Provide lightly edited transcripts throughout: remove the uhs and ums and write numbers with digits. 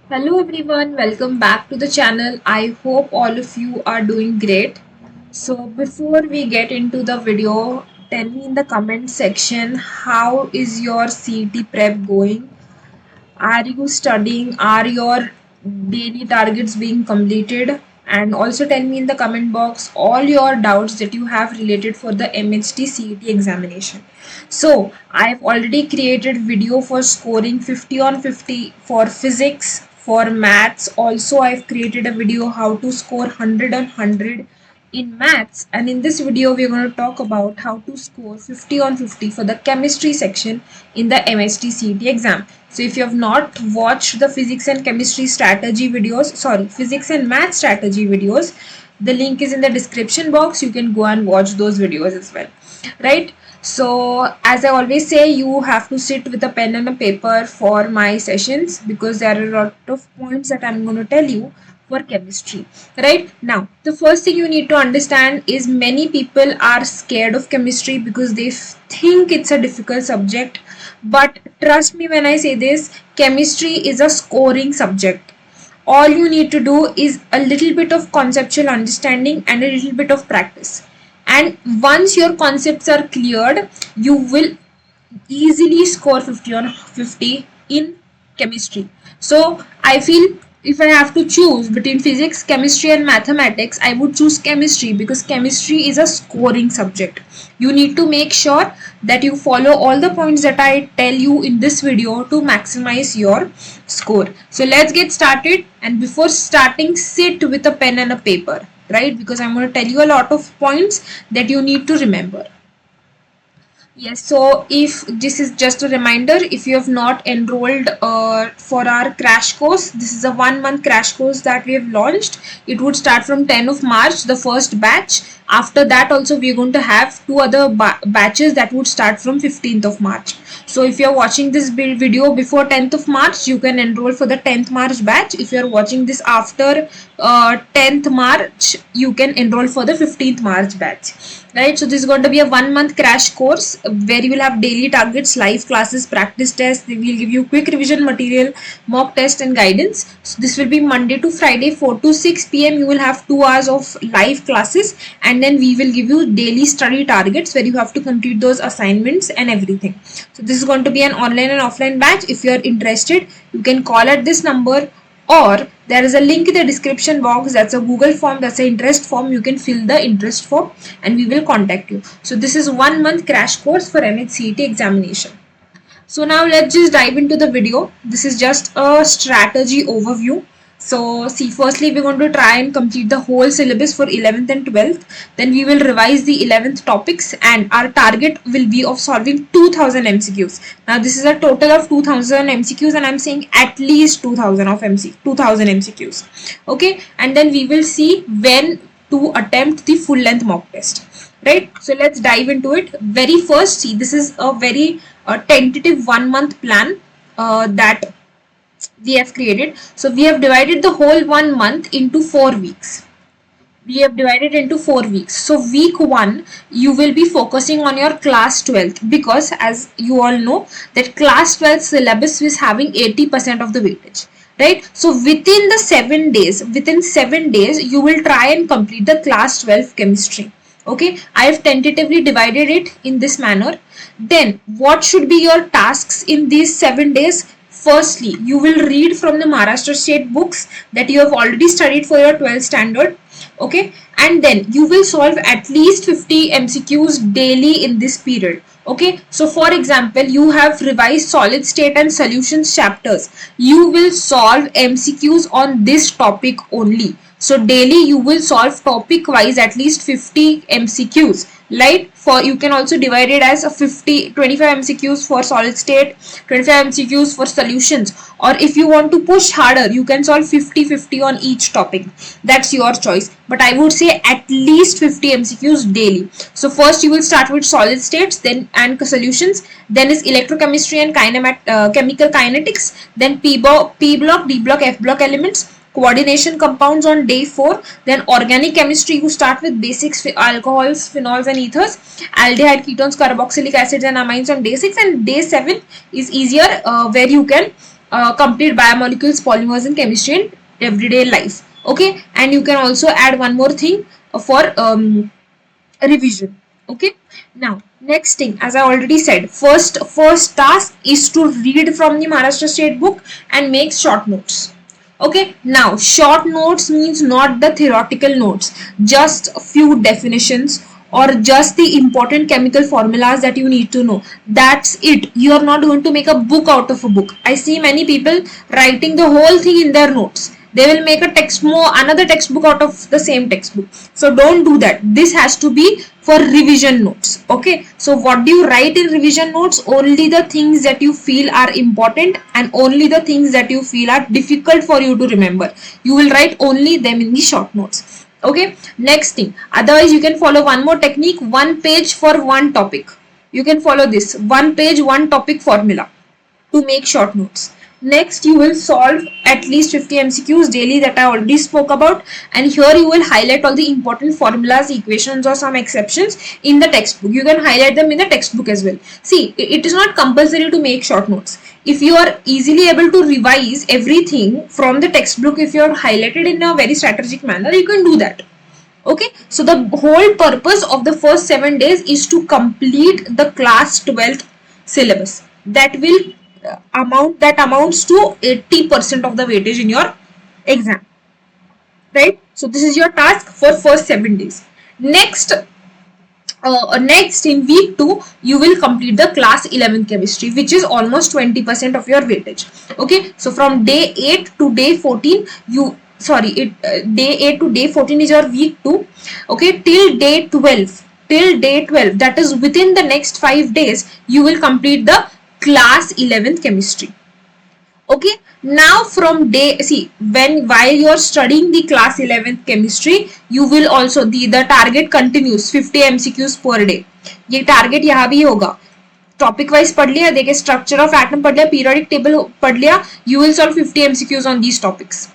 Hello everyone, welcome back to the channel. I hope all of you are doing great. So before we get into the video, tell me in the comment section how is your CET prep going? Are you studying? Are your daily targets being completed? And also tell me in the comment box all your doubts that you have related for the MHT CET examination. So I've already created video for scoring 50 on 50 for physics, for maths. Also I've created a video how to score 100 on 100 in maths, and in this video we're going to talk about how to score 50 on 50 for the chemistry section in the MHT CET exam. So if you have not watched the physics and chemistry strategy videos, physics and math strategy videos, the link is in the description box. You can go and watch those videos as well, right? So as I always say, you have to sit with a pen and a paper for my sessions because there are a lot of points that I'm going to tell you for chemistry. Right now, the first thing you need to understand is many people are scared of chemistry because they think it's a difficult subject. But trust me when I say this, chemistry is a scoring subject. All you need to do is a little bit of conceptual understanding and a little bit of practice. And once your concepts are cleared, you will easily score 50 on 50 in chemistry. So I feel if I have to choose between physics, chemistry and mathematics, I would choose chemistry because chemistry is a scoring subject. You need to make sure that you follow all the points that I tell you in this video to maximize your score. So let's get started, and before starting, sit with a pen and a paper, right? Because I'm going to tell you a lot of points that you need to remember. Yes, so if this is just a reminder, if you have not enrolled for our crash course, this is a 1 month crash course that we have launched. It would start from 10th of March, the first batch. After that also we are going to have two other batches that would start from 15th of March. So if you are watching this video before 10th of March, you can enroll for the 10th March batch. If you are watching this after 10th March, you can enroll for the 15th March batch. Right, so this is going to be a 1 month crash course where you will have daily targets, live classes, practice tests. They will give you quick revision material, mock test and guidance. So this will be Monday to Friday 4 to 6 p.m. You will have 2 hours of live classes, and then we will give you daily study targets where you have to complete those assignments and everything. So this is going to be an online and offline batch. If you are interested, you can call at this number, or there is a link in the description box. That's a Google form, that's an interest form. You can fill the interest form and we will contact you. So this is 1 month crash course for MHCET examination. So now let's just dive into the video. This is just a strategy overview. So see, firstly we're going to try and complete the whole syllabus for 11th and 12th. Then we will revise the 11th topics, and our target will be of solving 2000 MCQs. Now this is a total of 2000 MCQs, and I'm saying at least 2000 MCQs. Okay, and then we will see when to attempt the full length mock test. Right, so let's dive into it. Very first, see, this is a very tentative 1 month plan that we have created. So we have divided the whole 1 month into 4 weeks. We have divided into 4 weeks. So week 1 you will be focusing on your class 12th, because as you all know that class 12 syllabus is having 80% of the weightage, right? So within 7 days you will try and complete the class 12 chemistry. Okay, I have tentatively divided it in this manner. Then what should be your tasks in these 7 days? Firstly, you will read from the Maharashtra state books that you have already studied for your 12th standard. Okay, and then you will solve at least 50 MCQs daily in this period. Okay, so for example, you have revised solid state and solutions chapters. You will solve MCQs on this topic only. So daily you will solve topic wise at least 50 MCQs. Right, for you can also divide it as a 25 MCQs for solid state, 25 MCQs for solutions, or if you want to push harder you can solve 50-50 on each topic. That's your choice, but I would say at least 50 MCQs daily. So first you will start with solid states, then and solutions, then is electrochemistry and chemical kinetics, then P block, D block, F block elements, coordination compounds on day 4, then organic chemistry you start with basics, alcohols, phenols and ethers, aldehyde, ketones, carboxylic acids and amines on day 6, and day 7 is easier where you can complete biomolecules, polymers in chemistry and everyday life. Okay, and you can also add one more thing for revision. Okay, now next thing, as I already said, first task is to read from the Maharashtra State book and make short notes. Okay, now short notes means not the theoretical notes, just a few definitions or just the important chemical formulas that you need to know. That's it. You are not going to make a book out of a book. I see many people writing the whole thing in their notes. They will make a another textbook out of the same textbook. So don't do that. This has to be for revision notes. Okay, so what do you write in revision notes? Only the things that you feel are important and only the things that you feel are difficult for you to remember. You will write only them in the short notes. Okay, next thing, otherwise you can follow one more technique, one page for one topic. You can follow this one page one topic formula to make short notes. Next, you will solve at least 50 MCQs daily that I already spoke about, and here you will highlight all the important formulas, equations or some exceptions in the textbook. You can highlight them in the textbook as well. See, it is not compulsory to make short notes. If you are easily able to revise everything from the textbook, if you are highlighted in a very strategic manner, you can do that. Okay, so the whole purpose of the first 7 days is to complete the class 12th syllabus. That will amounts to 80% of the weightage in your exam, right? So this is your task for first 7 days. Next in week 2 you will complete the class 11 chemistry, which is almost 20% of your weightage. Okay, so from day 8 to day 14 day 8 to day 14 is your week 2. Okay, till day 12, that is within the next 5 days, you will complete the class 11th chemistry. Okay, now from while you are studying the class 11th chemistry, you will also the target continues 50 MCQs per day. ये target यहाँ भी होगा. Topic wise पढ़ लिया, देखिए structure of atom पढ़ लिया, periodic table पढ़ लिया, you will solve 50 MCQs on these topics.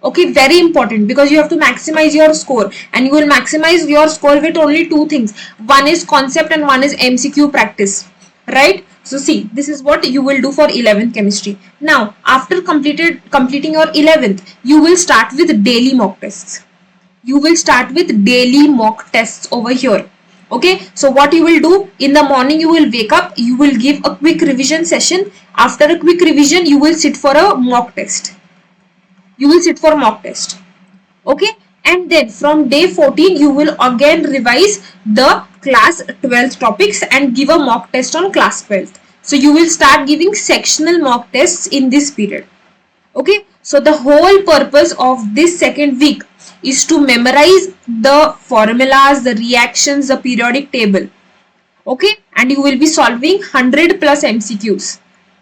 Okay, very important, because you have to maximize your score, and you will maximize your score with only two things. One is concept and one is MCQ practice, right? So see, this is what you will do for 11th chemistry. Now, after completing your 11th, you will start with daily mock tests. You will start with daily mock tests over here. Okay, so what you will do, in the morning you will wake up, you will give a quick revision session. After a quick revision, you will sit for a mock test. Okay, and then from day 14 you will again revise the class 12th topics and give a mock test on class 12th. So you will start giving sectional mock tests in this period. Okay, so the whole purpose of this second week is to memorize the formulas, the reactions, the periodic table. Okay, and you will be solving 100 plus MCQs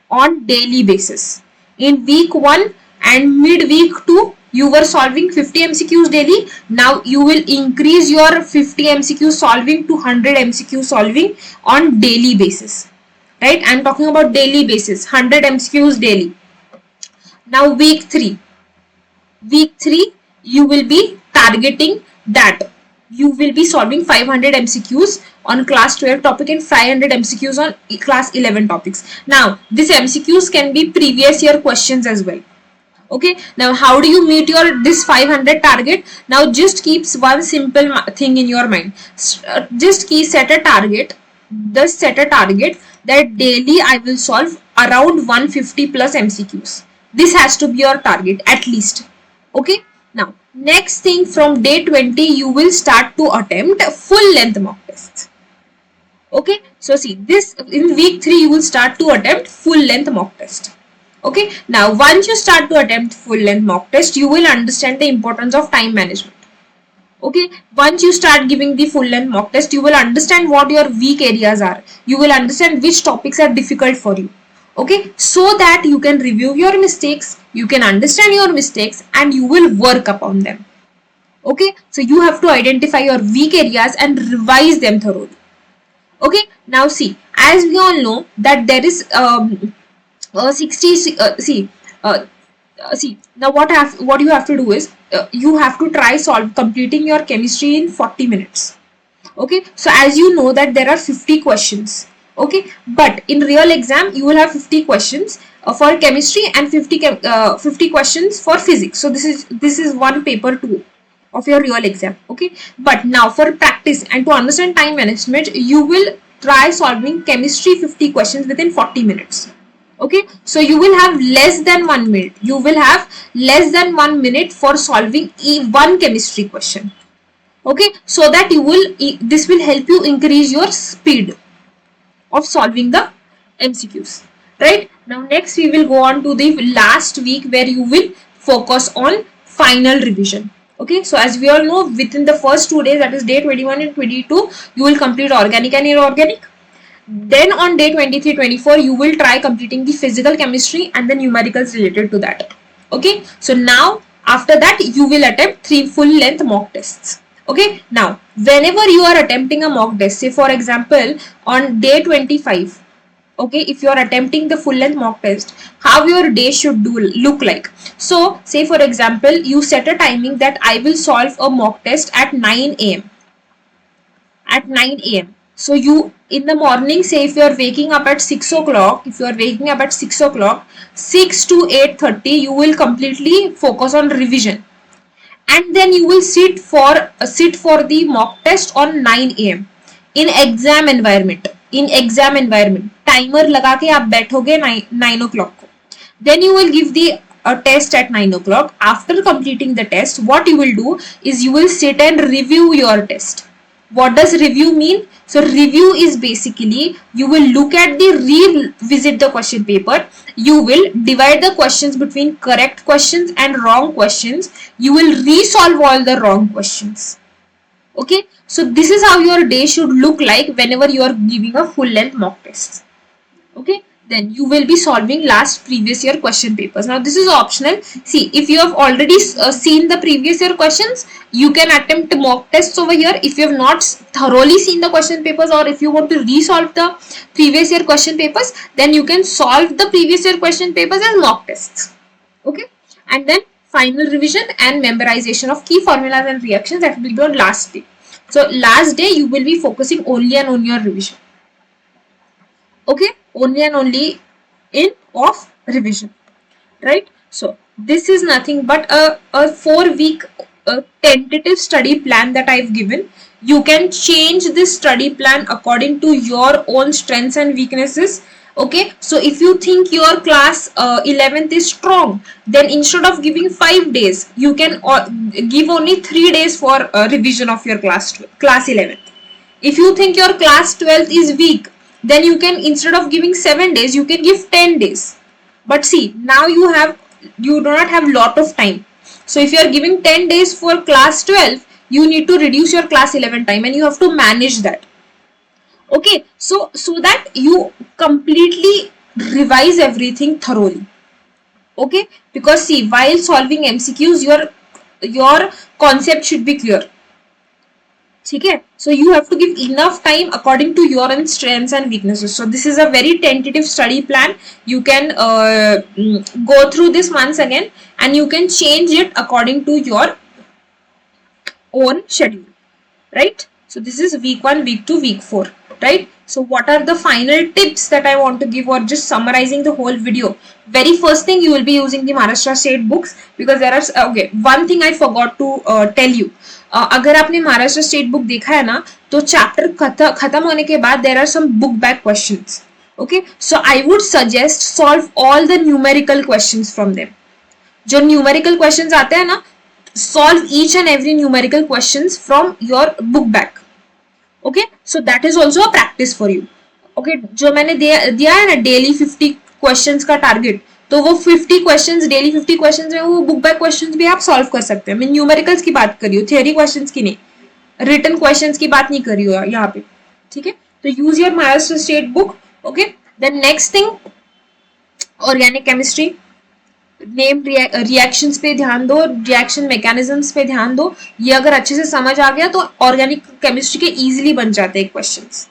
on daily basis. In week 1 and mid-week 2, you were solving 50 MCQs daily. Now you will increase your 50 MCQ solving to 100 MCQ solving on daily basis. Right? I am talking about daily basis, 100 MCQs daily. Now week 3. Week 3, you will be targeting that. You will be solving 500 MCQs on class 12 topic and 500 MCQs on class 11 topics. Now, these MCQs can be previous year questions as well. Okay, now how do you meet this 500 target? Now just keeps one simple thing in your mind. Set a target that daily I will solve around 150 plus MCQs. This has to be your target at least. Okay, now next thing, from day 20 you will start to attempt full length mock tests. Okay, so see, this in week 3 you will start to attempt full length mock test. Okay, now once you start to attempt full length mock test, you will understand the importance of time management. Okay, once you start giving the full length mock test, you will understand what your weak areas are. You will understand which topics are difficult for you. Okay, so that you can review your mistakes, you can understand your mistakes, and you will work upon them. Okay, so you have to identify your weak areas and revise them thoroughly. Okay, now see, as we all know that there is now what you have to do is you have to try completing your chemistry in 40 minutes. Okay, so as you know that there are 50 questions. Okay, but in real exam you will have 50 questions for chemistry and 50 questions for physics. So this is one paper 2 of your real exam. Okay, but now for practice and to understand time management, you will try solving chemistry 50 questions within 40 minutes. Okay, so you will have less than 1 minute. You will have less than 1 minute for solving one chemistry question. Okay, so that you will, this will help you increase your speed of solving the MCQs. Right, now next we will go on to the last week where you will focus on final revision. Okay, so as we all know, within the first 2 days, that is day 21 and 22, you will complete organic and inorganic. Then on day 23, 24, you will try completing the physical chemistry and the numericals related to that. Okay, so now after that you will attempt 3 full length mock tests. Okay, now whenever you are attempting a mock test, say for example on day 25, okay, if you are attempting the full length mock test, how your day should look like. So say for example you set a timing that I will solve a mock test at 9 a.m. at 9 a.m. So you in the morning, say if you are waking up at 6 o'clock, if you are waking up at 6 o'clock, 6 to 8:30, you will completely focus on revision. And then you will sit for the mock test on 9 a.m. in exam environment. In exam environment, timer लगा के आप बैठोगे 9 o'clock को. Then you will give the test at 9 o'clock. After completing the test, what you will do is you will sit and review your test. What does review mean? So review is basically you will look at the revisit the question paper. You will divide the questions between correct questions and wrong questions. You will resolve all the wrong questions. Okay, so this is how your day should look like whenever you are giving a full length mock test. Okay, then you will be solving last previous year question papers. Now this is optional. See, if you have already seen the previous year questions, you can attempt mock tests over here. If you have not thoroughly seen the question papers, or if you want to resolve the previous year question papers, then you can solve the previous year question papers as mock tests. Okay, and then final revision and memorization of key formulas and reactions, that will be on last day. So last day you will be focusing only and on your revision. Okay, only and only in of revision, right? So this is nothing but a 4-week tentative study plan that I've given. You can change this study plan according to your own strengths and weaknesses. Okay, so if you think your class 11th is strong, then instead of giving 5 days, you can give only 3 days for revision of your class 11th. If you think your class 12th is weak, then you can, instead of giving 7 days, you can give 10 days. But see, now you do not have lot of time. So if you are giving 10 days for class 12, you need to reduce your class 11 time, and you have to manage that. Okay, so that you completely revise everything thoroughly. Okay, because see, while solving MCQs, your concept should be clear. Okay, so you have to give enough time according to your own strengths and weaknesses. So this is a very tentative study plan. You can go through this once again, and you can change it according to your own schedule, right? So this is week 1, week 2, week 4, right? So what are the final tips that I want to give, or just summarizing the whole video? Very first thing, you will be using the Maharashtra State books, because there are, okay, one thing I forgot to tell you. अगर आपने Maharashtra state book देखा है ना, तो chapter खत्म होने के बाद there are some book back questions. Okay, so I would suggest solve all the numerical questions from them. जो न्यूमेरिकल क्वेश्चंस आते हैं ना, solve each and every numerical questions from your book back. Okay, so that is also a practice for you. Okay, जो मैंने दिया है ना daily 50 questions का टारगेट, तो वो 50 क्वेश्चंस, डेली 50 क्वेश्चंस में वो बुक बैक क्वेश्चंस भी आप सॉल्व कर सकते हैं. मैं न्यूमेरिकल्स की बात कर रही हूँ, थियरी क्वेश्चंस की नहीं, रिटन क्वेश्चंस की बात नहीं कर रही हूँ यहाँ पे. ठीक है, तो use your Maharashtra state book. Okay, then next thing, organic chemistry, name reactions पे ध्यान दो, रिएक्शन मैकेनिज्म्स पे ध्यान दो. ये अगर अच्छे से समझ आ गया तो ऑर्गेनिक केमिस्ट्री के इजीली बन जाते हैं क्वेश्चंस.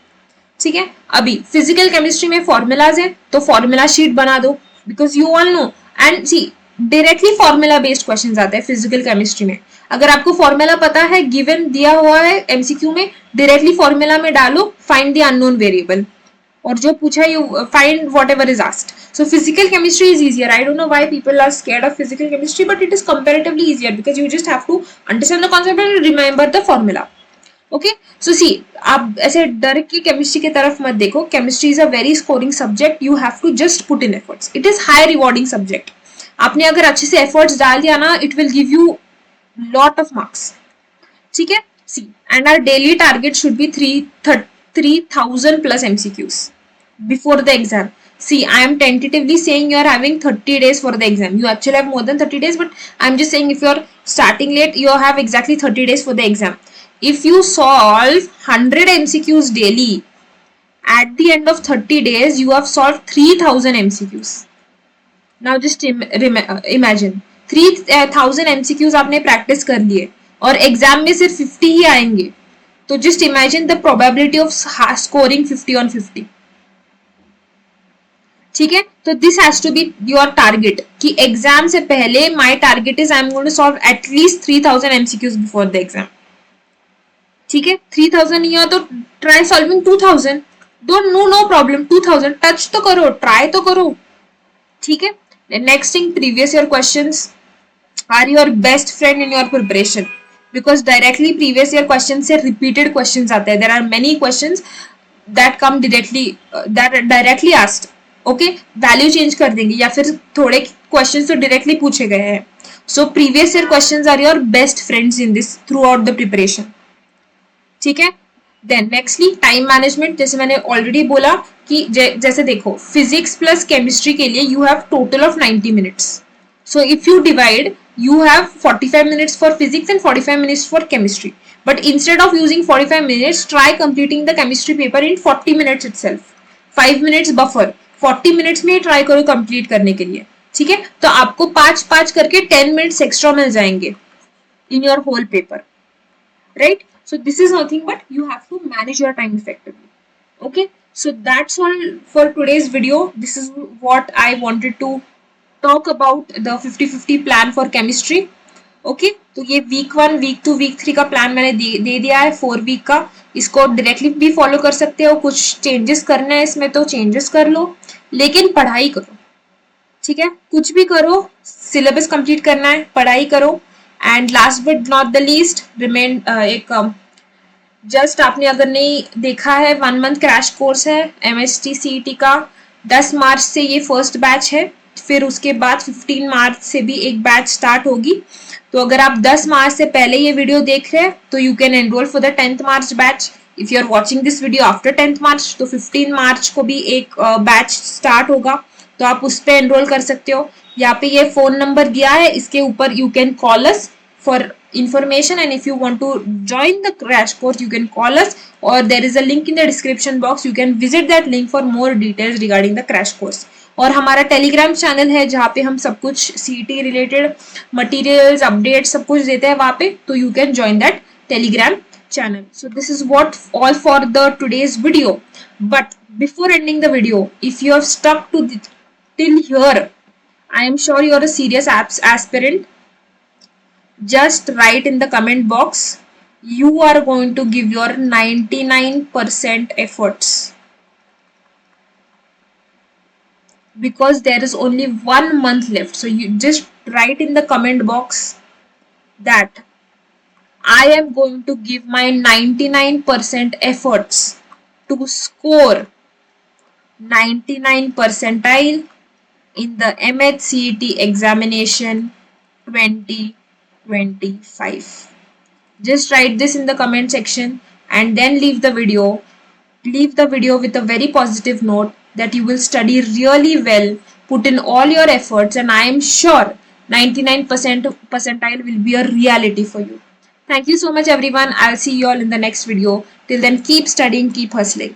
ठीक है, अभी फिजिकल केमिस्ट्री में फॉर्मूलाज है, तो फॉर्मूला शीट बना दो, because you all know. And see, directly formula based questions आते हैं फिजिकल केमिस्ट्री में. अगर आपको फॉर्मूला पता है, गिवन दिया हुआ है एमसीक्यू में, डायरेक्टली फॉर्मूला में डालो, फाइंड द अननोन वेरिएबल. और जो पूछा you find what ever is asked. So physical chemistry is easier. I don't know why people are scared of physical chemistry, but it is comparatively easier because you just have to understand the concept and remember the formula. Okay, so see, आप ऐसे डर के chemistry की तरफ मत देखो. Chemistry is a very scoring subject. You have to just put in efforts. It is high rewarding subject. आपने अगर अच्छे से एफर्ट्स डाल दिया ना, it will give you lot of marks. ठीक है. See, and our daily target should be 3,000 plus MCQs before the exam. See, I am tentatively saying you are having 30 days for the exam. You actually have more than 30 days, but I'm just saying if you're starting late, you have exactly 30 days for the exam. If you solve 100 MCQs daily, at the end of 30 days, you have solved 3,000 MCQs. Now just imagine 3,000 MCQs आपने practice कर लिए और exam में सिर्फ 50 ही आएंगे. तो just imagine the probability of scoring 50 on 50. ठीक है. तो this has to be your target कि एग्जाम से पहले my target is I am going to solve at least 3,000 MCQs before the exam. ठीक है. 3,000 नहीं हुआ तो try solving 2,000. Don't no problem. 2,000 touch तो करो, ट्राई तो करो. ठीक है. Next thing, previous year questions are your best friend in your preparation because directly previous year question से रिपीटेड क्वेश्चन आते हैं. There are many question that come directly asked. Okay, value change कर देंगे या फिर थोड़े क्वेश्चंस तो directly पूछे गए हैं. So previous year questions are your best friends in this throughout the preparation. ठीक है. Then nextly time management. जैसे मैंने ऑलरेडी बोला कि जैसे देखो, फिजिक्स प्लस केमिस्ट्री के लिए you have total of 90 minutes. So if you divide, you have 45 minutes for physics and 45 minutes for chemistry. But instead of using 45 minutes, try completing the chemistry paper in 40 minutes itself. 5 minutes buffer. 40 minutes में try करो complete करने के लिए. ठीक है. तो आपको 5 करके 10 मिनट्स एक्स्ट्रा मिल जाएंगे in your whole paper. Right. So this is nothing but you have to manage your time effectively. Okay. So that's all for today's video. This is what I wanted to talk about the 50-50 plan for chemistry. Okay, तो ये week 1, week 2, week 3 का plan मैंने दे दिया है 4 week का. इसको directly भी follow कर सकते हो. कुछ चेंजेस करना है इसमें तो चेंजेस कर लो, लेकिन पढ़ाई करो. ठीक है. कुछ भी करो, सिलेबस कंप्लीट करना है, पढ़ाई करो. And last but not the least, remain एक जस्ट आपने अगर नहीं देखा है, 1 मंथ क्रैश कोर्स है MST CET का. 10 मार्च से ये फर्स्ट बैच है. फिर उसके बाद 15 मार्च से भी एक बैच स्टार्ट होगी. तो अगर आप 10 मार्च से पहले ये वीडियो देख रहे हैं तो you can enrol for the 10th March batch. If you are watching this video after 10th March तो 15 मार्च को भी एक बैच स्टार्ट होगा, तो आप उस पर एनरोल कर सकते हो. यहाँ पे ये फोन नंबर दिया है, इसके ऊपर you can call us for information, and if you want to join the crash course you can call us, or there is a link in the description box. You can visit that link for more details regarding the crash course. और हमारा Telegram channel है जहाँ पे हम सब कुछ CET related materials update सब कुछ देते हैं वहाँ पे, तो you can join that Telegram channel. So this is what all for the today's video. But before ending the video, if you have stuck to till here, I am sure you are a serious aspirant. Just write in the comment box, you are going to give your 99% efforts, because there is only 1 month left. So you just write in the comment box that I am going to give my 99% efforts to score 99 percentile in the MHCET examination 2025. Just write this in the comment section and then leave the video. Leave the video with a very positive note that you will study really well, put in all your efforts, and I am sure 99% percentile will be a reality for you. Thank you so much everyone. I'll see you all in the next video. Till then, keep studying, keep hustling.